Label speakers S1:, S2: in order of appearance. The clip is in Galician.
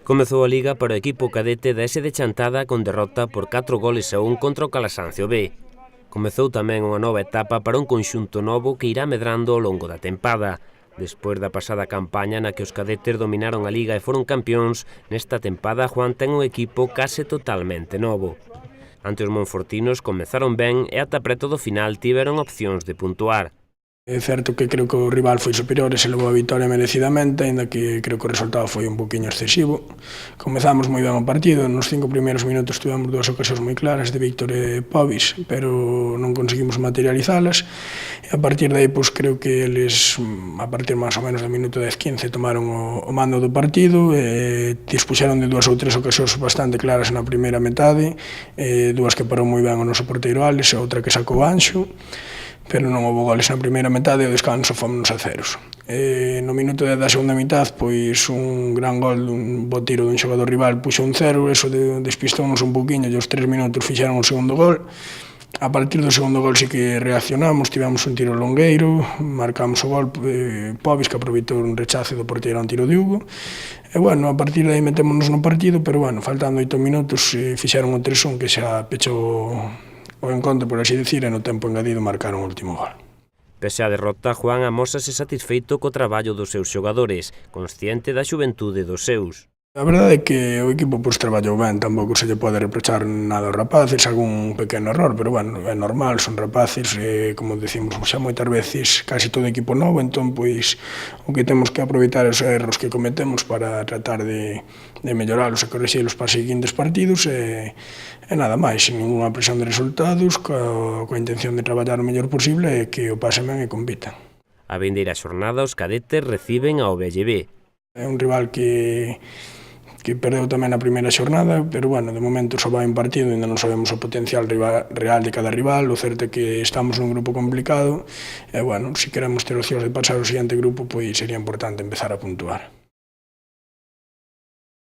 S1: Comezou a Liga para o equipo cadete da ese de Chantada con derrota por 4-1 contra o Calasancio B. Comezou tamén unha nova etapa para un conxunto novo que irá medrando ao longo da tempada. Despois da pasada campaña na que os cadetes dominaron a Liga e foron campións, nesta tempada Juan ten un equipo case totalmente novo. Ante os monfortinos comezaron ben e ata preto do final tiveron opcións de puntuar.
S2: É certo que creo que o rival foi superior e se levou a vitória merecidamente, ainda que creo que o resultado foi un poquinho excesivo. Comezamos moi ben o partido, nos 5 primeiros minutos tivemos 2 ocasións moi claras de Víctor e Povis, pero non conseguimos materializalas. E a partir de aí, pois, creo que eles, a partir máis ou menos do minuto 10-15, tomaron o mando do partido e dispuxeron de 2 ou 3 ocasións bastante claras na primeira metade, 2 que parou moi ben o noso porteiro Alex e outra que sacou Anxo, pero non houve goles na primeira metade e o descanso fomos a ceros. No minuto 10 da segunda mitad, pois un gran gol dun bo tiro dun xogador rival puxo un 0, eso despistounos un poquinho e aos 3 minutos fixeron o segundo gol. A partir do segundo gol sí que reaccionamos, tivemos un tiro longueiro, marcamos o gol, Povis que aproveitou un rechace do porteiro a un tiro de Hugo. E bueno, a partir de aí metémonos no partido, pero bueno, faltando 8 minutos fixeron o 3-1 que xa pechou o encontro, por así dicir, e no tempo engadido marcaron o último gol.
S1: Pese á derrota, Juan amósase satisfeito co traballo dos seus xogadores, consciente da xuventude dos seus.
S2: A verdade é que o equipo pois traballou ben, tampouco se lle pode reprochar nada aos rapaces, algún pequeno error, pero bueno, é normal, son rapaces, como decimos xa moitas veces, casi todo equipo novo, entón pois o que temos que aproveitar os erros que cometemos para tratar de melloralos e correxilos para os seguintes partidos e nada máis, sin ninguna presión de resultados, coa intención de traballar o mellor posible e que o pasen ben e compitan.
S1: A vindeira xornada os cadetes reciben ao VLB.
S2: É un rival que perdeu tamén a primeira xornada, pero bueno, de momento só vai un partido, ainda non sabemos o potencial real de cada rival, o certo é que estamos nun grupo complicado, e bueno, se queremos ter opcións de pasar ao seguinte grupo, pois sería importante empezar a puntuar.